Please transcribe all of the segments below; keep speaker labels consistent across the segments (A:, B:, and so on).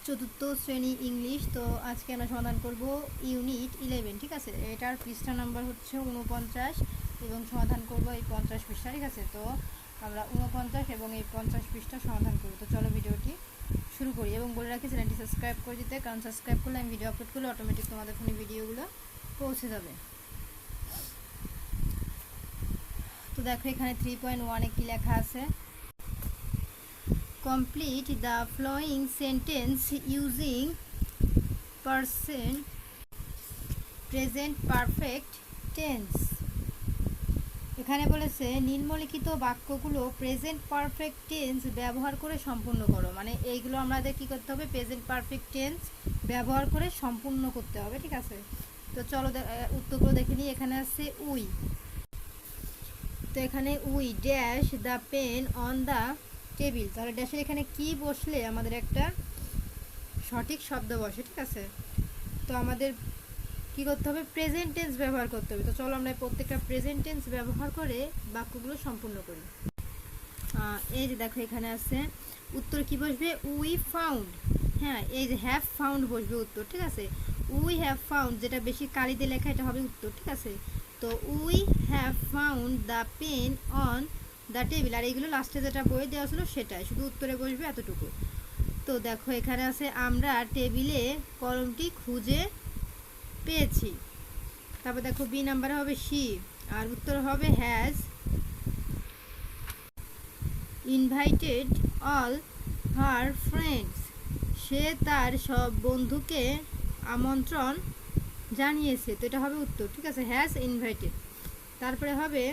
A: চতুর্থ শ্রেণী ইংলিশ। তো আজকে আমরা সমাধান করব ইউনিট 11। ঠিক আছে, এটার পৃষ্ঠা নাম্বার হচ্ছে 49 এবং সমাধান করব এই 50 পৃষ্ঠা। ঠিক আছে, তো আমরা 49 এবং এই 50 পৃষ্ঠা সমাধান করব। তো চলো ভিডিওটি শুরু করি এবং বলে রাখি চ্যানেলটি সাবস্ক্রাইব করে দিতে, কারণ সাবস্ক্রাইব করলে আমি ভিডিও আপলোড করলে অটোমেটিক তোমাদের ফোনে ভিডিওগুলো পৌঁছে যাবে। তো দেখো এখানে 3.1 কি লেখা আছে, complete the following sentence using present perfect tense। এখানে বলেছে নিম্নলিখিত বাক্যগুলো প্রেজেন্ট পারফেক্ট টেন্স ব্যবহার করে সম্পূর্ণ করো। মানে এইগুলো আমাদের কি করতে হবে, প্রেজেন্ট পারফেক্ট টেন্স ব্যবহার করে সম্পূর্ণ করতে হবে। ঠিক আছে, তো চলো উত্তরগুলো দেখে নিই। এখানে আছে উই, তো এখানে we dash the pen on the table. তাহলে ড্যাশের এখানে কি বসলে আমাদের একটা সঠিক শব্দ বসে। ঠিক আছে, তো আমাদের কি করতে হবে, প্রেজেন্ট টেন্স ব্যবহার করতে হবে। তো চলো আমরা প্রত্যেকটা প্রেজেন্ট টেন্স ব্যবহার করে বাক্যগুলো সম্পূর্ণ করি। এই যে দেখো এখানে আছে উত্তর কি বসবে, উই ফাউন্ড। হ্যাঁ, এই যে হ্যাভ ফাউন্ড বসবে উত্তর। ঠিক আছে, উই হ্যাভ ফাউন্ড, যেটা বেশি কালি দিয়ে লেখা এটা হবে উত্তর। ঠিক আছে, তো we have found the pen on the table. আর এইগুলো লাস্টে যেটা বই দেওয়া ছিল সেটাই, শুধু উত্তরে বসবে এতটুকু। তো দেখো এখানে আছে আমরা টেবিলে কলমটি খুঁজে পেয়েছি। তারপর দেখো বি নাম্বারে হবে শি, আর উত্তর হবে has invited all her friends. সে তার সব বন্ধুকে আমন্ত্রণ জানিয়েছে। তো এটা হবে উত্তর। ঠিক আছে, হ্যাজ ইনভাইটেড। তারপরে হবে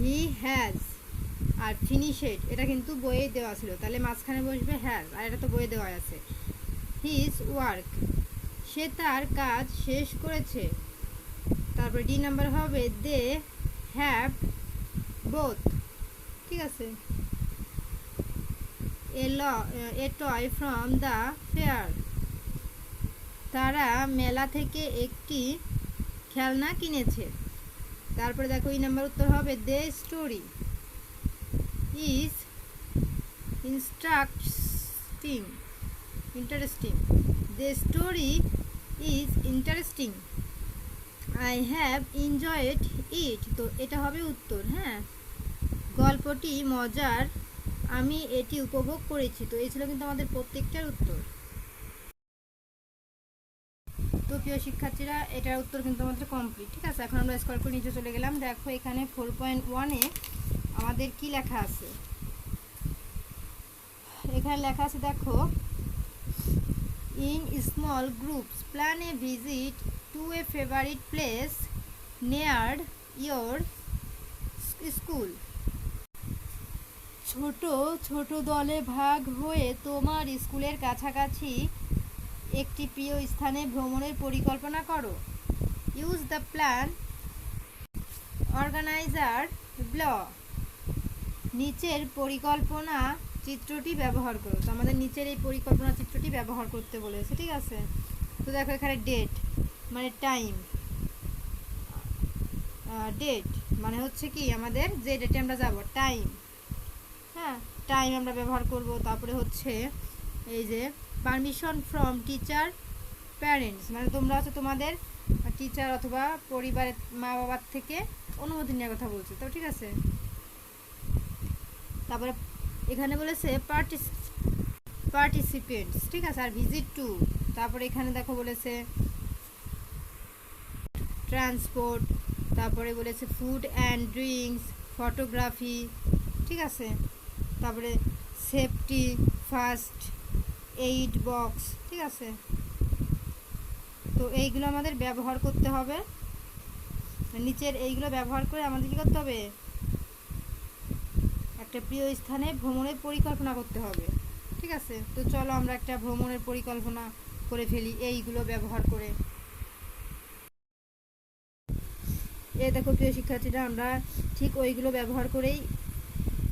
A: হি হ্যাজ আর ফিনিশেড, এটা কিন্তু বইয়ে দেওয়া ছিল, তাহলে মাঝখানে বসবে হ্যাজ, আর এটা তো বইয়ে দেওয়া আছে। হিজ ওয়ার্ক, সে তার কাজ শেষ করেছে। তারপরে ডি নাম্বার হবে দে হ্যাভ বোথ। ঠিক আছে, এ টয় ফ্রম দ্য ফেয়ার, তারা মেলা থেকে একটি খেলনা কিনেছে। তারপরে দেখো এই নাম্বার উত্তর হবে the story is interesting. The story is interesting. I have enjoyed it. তো এটা হবে উত্তর। হ্যাঁ, গল্পটি মজার, আমি এটি উপভোগ করেছি। তো এই ছিল কিন্তু আমাদের প্রত্যেকটার উত্তর। তো প্রিয় শিক্ষার্থীরা, এটার উত্তর কিন্তু আমাদের কমপ্লিট। ঠিক আছে, এখন আমরা স্কোর করে নিচে চলে গেলাম। দেখো এখানে 4.1-এ আমাদের কি লেখা আছে। এখানে লেখা আছে দেখো, in small groups plan a visit to A favourite place near your school. ছোট ছোট দলে ভাগ হয়ে তোমার স্কুলের কাছাকাছি একটি প্রিয় স্থানে ভ্রমণের পরিকল্পনা করো। Use the plan organiser ব্ল। নিচের পরিকল্পনা চিত্রটি ব্যবহার করো। তো আমাদের নিচের এই পরিকল্পনা চিত্রটি ব্যবহার করতে বলেছে। ঠিক আছে, তো দেখো এখানে ডেট মানে টাইম, ডেট মানে হচ্ছে কি আমাদের যে ডেটে আমরা যাব, টাইম। হ্যাঁ, টাইম আমরা ব্যবহার করব। তারপরে হচ্ছে এই যে পারমিশন ফ্রম টিচার প্যারেন্টস, মানে তোমরা হচ্ছে তোমাদের টিচার অথবা পরিবারের মা বাবার থেকে অনুমতি নেওয়ার কথা বলছে। তো ঠিক আছে, তারপরে এখানে বলেছে পার্টিসিপেন্টস। ঠিক আছে, আর ভিজিট টু। তারপরে এখানে দেখো বলেছে ট্রান্সপোর্ট, তারপরে বলেছে ফুড অ্যান্ড ড্রিঙ্কস, ফটোগ্রাফি। ঠিক আছে, তারপরে সেফটি, ফার্স্ট এইড বক্স। ঠিক আছে, তো এইগুলো আমাদের ব্যবহার করতে হবে। নিচের এইগুলো ব্যবহার করে আমাদের কী করতে হবে, একটা প্রিয় স্থানে ভ্রমণের পরিকল্পনা করতে হবে। ঠিক আছে, তো চলো আমরা একটা ভ্রমণের পরিকল্পনা করে ফেলি এইগুলো ব্যবহার করে। এই দেখো প্রিয় শিক্ষার্থীরা, আমরা ঠিক ওইগুলো ব্যবহার করেই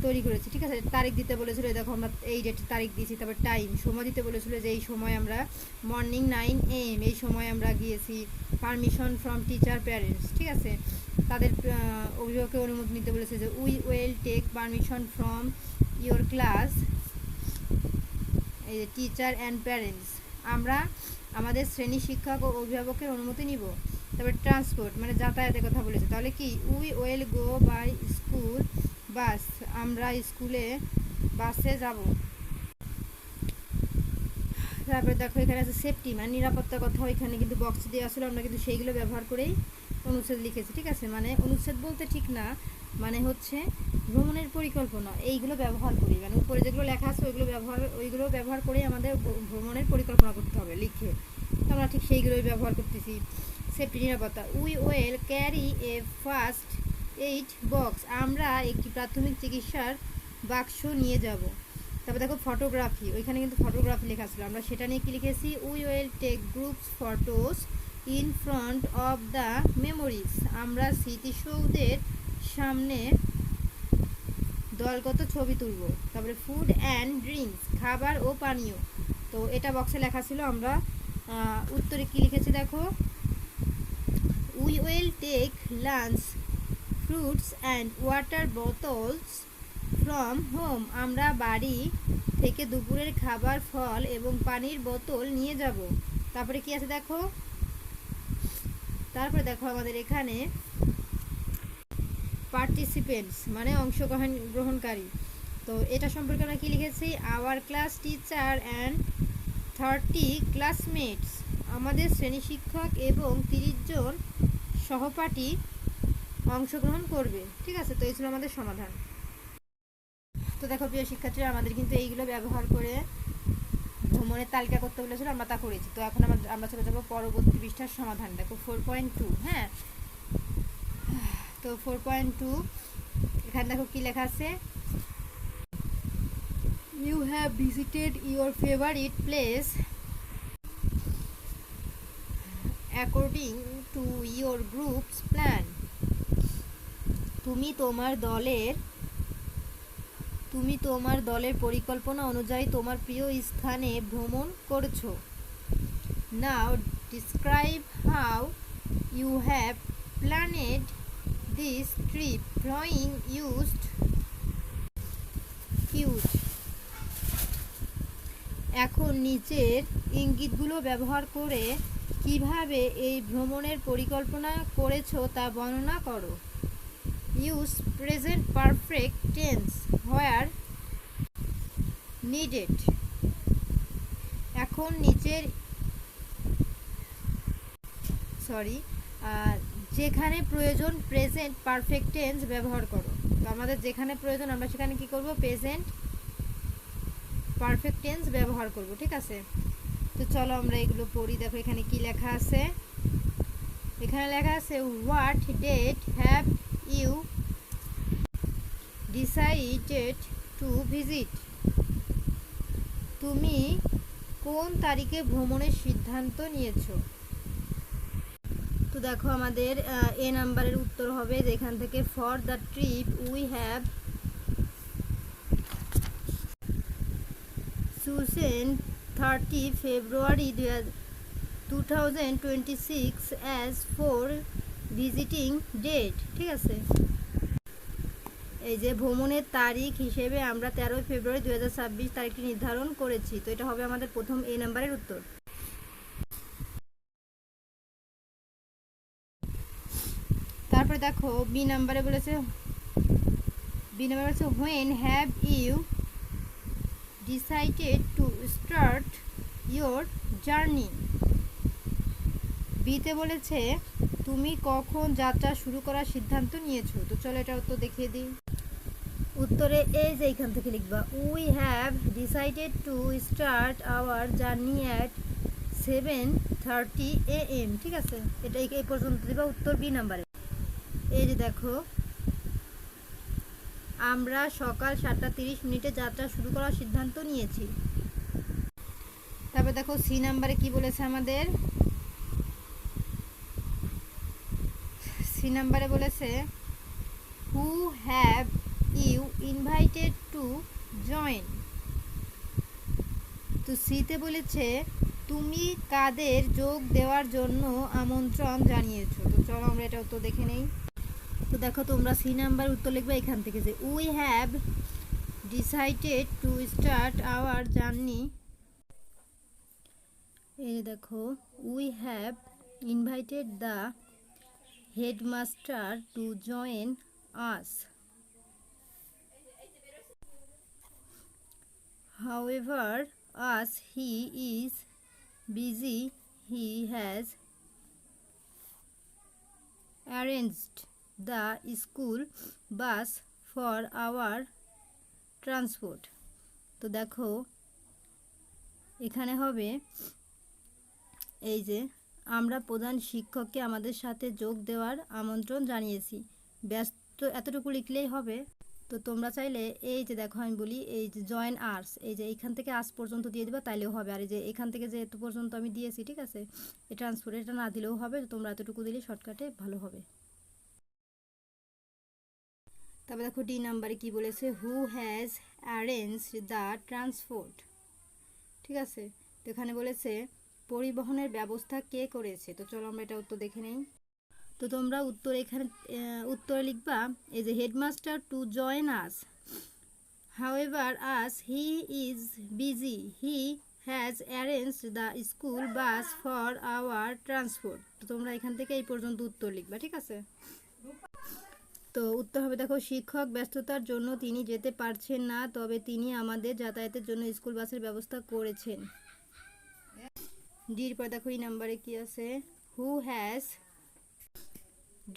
A: তৈরি করেছি। ঠিক আছে, তারিখ দিতে বলেছিল, দেখো আমরা এই ডেটের তারিখ দিয়েছি। তারপর টাইম, সময় দিতে বলেছিল যে এই সময় আমরা মর্নিং 9 AM এই সময় আমরা গিয়েছি। Permission from teacher parents. ঠিক আছে, তাদের অভিভাবকের অনুমতি নিতে বলেছে যে we will take permission from your class এই যে টিচার অ্যান্ড প্যারেন্টস, আমরা আমাদের শ্রেণী শিক্ষক ও অভিভাবকের অনুমতি নিব। তারপরে ট্রান্সপোর্ট মানে যাতায়াতের কথা বলেছে, তাহলে কি we will go by school bus, আমরা স্কুলে বাসে যাব। তারপরে দেখো এখানে আছে সেফটি মানে নিরাপত্তার কথা, এখানে কিন্তু বক্স দেওয়া ছিল, আমরা কিন্তু সেইগুলো ব্যবহার করেই অনুচ্ছেদ লিখেছি, ঠিক আছে। মানে অনুচ্ছেদ বলতে ঠিক না, মানে হচ্ছে ভ্রমণের পরিকল্পনা এইগুলো ব্যবহার করি, মানে উপরে যেগুলো লেখা আছে ওইগুলো ব্যবহার করেই আমাদের ভ্রমণের পরিকল্পনা করতে হবে লিখে, তো আমরা ঠিক সেইগুলোই ব্যবহার করতেছি। সেফটি নিরাপত্তা, we will carry a first aid box, আমরা একটি প্রাথমিক চিকিৎসার বাক্স নিয়ে যাব। তারপর দেখো ফটোগ্রাফি, ওইখানে কিন্তু ফটোগ্রাফি লেখা ছিল, আমরা সেটা নিয়ে কি লিখেছি, we will take groups photos in front of the memories, আমরা স্মৃতিসৌধের সামনে দলগত ছবি তুলব। তারপরে ফুড অ্যান্ড ড্রিঙ্কস, খাবার ও পানীয়, তো এটা বক্সে লেখা ছিল, আমরা উত্তরে কি লিখেছি দেখো, we will take lunch fruits and water bottles from home, আমরা বাড়ি থেকে দুপুরের খাবার, ফল এবং পানির বোতল নিয়ে যাব। তারপরে কি আছে দেখো, তারপরে দেখো আমাদের এখানে পার্টিসিপেন্টস মানে অংশগ্রহণকারী, তো এটা সম্পর্কে আমরা কি লিখেছি, our class teacher and 30 classmates, আমাদের শ্রেণী শিক্ষক এবং 30 জন সহপাঠী অংশগ্রহণ করবে, ঠিক আছে। তো এই ছিল আমাদের সমাধান। তো দেখো প্রিয় শিক্ষার্থীরা, আমাদের কিন্তু এইগুলো ব্যবহার করে ভ্রমণের তালিকা করতে বলেছিল, আমরা তা করেছি। তো এখন আমরা চলে যাবো পরবর্তী পৃষ্ঠার সমাধান, দেখো 4.2। হ্যাঁ, তো 4.2 এখানে দেখো কি লেখা আছে, you have visited your favourite place according to your groups plan, তুমি তোমার দলের পরিকল্পনা অনুযায়ী তোমার প্রিয় স্থানে ভ্রমণ করছো। Now describe how you have planned this trip, drawing used cute, এখন নিচের ইঙ্গিতগুলো ব্যবহার করে কিভাবে এই ভ্রমণের পরিকল্পনা করেছো তা বর্ণনা করো। ইউজ প্রেজেন্ট পারফেক্ট টেন্স হোয়ার নিডেড, এখন নিচের যেখানে প্রয়োজন প্রেজেন্ট পারফেক্ট টেন্স ব্যবহার করো। তো আমাদের যেখানে প্রয়োজন আমরা সেখানে কি করব, প্রেজেন্ট পারফেক্ট টেন্স ব্যবহার করব, ঠিক আছে। তো চলো আমরা এগুলো পড়ি। দেখো এখানে কি লেখা আছে, এখানে লেখা আছে what date have you decided to visit, তুমি কোন তারিখে ভ্রমণের সিদ্ধান্ত নিয়েছো। তো দেখো আমাদের এ নাম্বারের উত্তর হবে যেখান থেকে, for the trip we have chosen 30 February 2026 as for visiting date, ঠিক আছে। এই যে ভ্রমণের তারিখ হিসেবে আমরা 13 ফেব্রুয়ারি 2026 তারিখটি নির্ধারণ করেছি। তো এটা হবে আমাদের প্রথম এ নাম্বারের উত্তর। তারপরে দেখো বি নাম্বারে বলেছে, when have you decided to start your journey, বিতে বলেছে তুমি কখন যাত্রা শুরু করার সিদ্ধান্ত নিয়েছো। তো চলো এটা উত্তর দেখিয়ে দিই। উত্তরে এই যে এইখান থেকে লিখবা, we have decided to start our journey at 7:30 AM, ঠিক আছে। এটা এই পর্যন্ত দিবা উত্তর বি নাম্বারে। এই যে দেখো আমরা সকাল 7:30 যাত্রা শুরু করার সিদ্ধান্ত নিয়েছি। তারপর দেখো সি নাম্বারে কি বলেছে আমাদের, সি নাম্বারে বলেছে who have you invited to join, তো সিতে বলেছে তুমি কাদের যোগ দেওয়ার জন্য আমন্ত্রণ জানিয়েছো। তো চলো আমরা এটা উত্তর দেখে নেই। তো দেখো তোমরা সি নাম্বার উত্তর লিখবে এখান থেকে, যে we have decided to start our journey এই দেখো, we have invited the headmaster to join us. However, as he is busy, he has arranged the school bus for our transport. তো দেখো এখানে হবে এই যে আমরা প্রধান শিক্ষককে আমাদের সাথে যোগ দেওয়ার আমন্ত্রণ জানিয়েছি। ব্যস্ত এতটুকু লিখলেই হবে। তো তোমরা চাইলে এই যে দেখো আমি বলি এই যে জয়েন আর্স, এই যে এইখান থেকে আজ পর্যন্ত দিয়ে দিবা তাইলেও হবে। আর এই যে এখান থেকে যে এত পর্যন্ত আমি দিয়েছি, ঠিক আছে, এই ট্রান্সফার এটা না দিলেও হবে, তোমরা এতটুকু দিলে শর্টকাটে ভালো হবে। তারপর দেখো ডি নাম্বারে কি বলেছে, who has arranged the transport. ঠিক আছে, তো এখানে বলেছে পরিবহনের ব্যবস্থা কে করেছে। তো চলো আমরা এটা উত্তর দেখে নেই। তো তোমরা উত্তর এখানে উত্তরে লিখবা এই যে headmaster to join us, however us he is busy, he has arranged the school bus for our transport. তো তোমরা এখান থেকে এই পর্যন্ত উত্তর লিখবা, ঠিক আছে। তো উত্তর হবে দেখো, শিক্ষক ব্যস্ততার জন্য তিনি যেতে পারছেন না, তবে তিনি আমাদের যাতায়াতের জন্য স্কুল বাসের ব্যবস্থা করেছেন। ডির পর দেখো এই নাম্বারে কি আছে, who has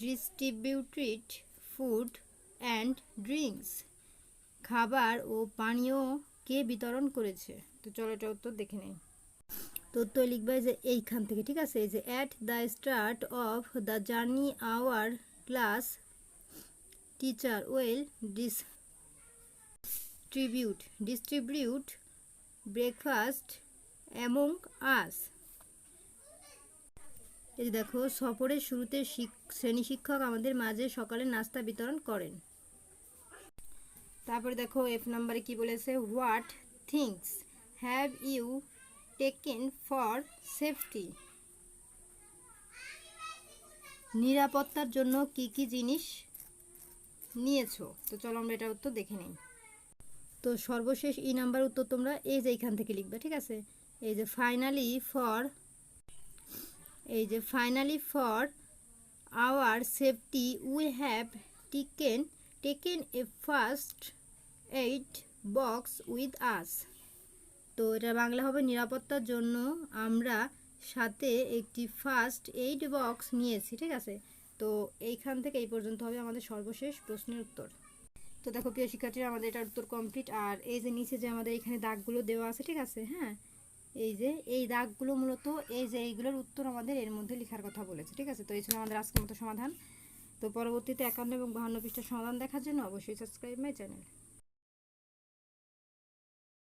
A: distributed food and drinks, খাবার ও পানীয় কে বিতরণ করেছে। তো চলো এটা উত্তর দেখে নেই। তো উত্তর লিখবে যে এইখান থেকে, ঠিক আছে, এই যে at the start of the journey our class teacher will distribute breakfast among আস। এই দেখো, সফরের শুরুতে শ্রেণী শিক্ষক আমাদের মাঝে সকালের নাস্তা বিতরণ করেন। তারপরে দেখো এফ নাম্বারে কি বলেছে, what things have you taken for safety, নিরাপত্তার জন্য কি কি জিনিস নিয়েছো। তো চলো আমরা এটা উত্তর দেখে নিই। তো সর্বশেষ ই নাম্বার উত্তর তোমরা এই যে এইখান থেকে লিখবে, ঠিক আছে। এই যে finally for our safety we have taken A first aid box with us. তো এটা বাংলা হবে, নিরাপত্তার জন্য আমরা সাথে একটি ফার্স্ট এইড বক্স নিয়েছি, ঠিক আছে। তো এইখান থেকে এই পর্যন্ত হবে আমাদের সর্বশেষ প্রশ্নের উত্তর। তো দেখো প্রিয় শিক্ষার্থীরা, আমাদের এটার উত্তর কমপ্লিট। আর এই যে নিচে যে আমাদের এখানে দাগগুলো দেওয়া আছে, ঠিক আছে, হ্যাঁ, এই যে এই দাগগুলো মূলত এই যে এইগুলোর উত্তর আমাদের এর মধ্যে লেখার কথা বলেছে, ঠিক আছে। তো এই ছিল আমাদের আজকের মতো সমাধান। তো পরবর্তীতে 51 এবং 52 পৃষ্ঠার সমাধান দেখার জন্য অবশ্যই সাবস্ক্রাইব মাই চ্যানেল।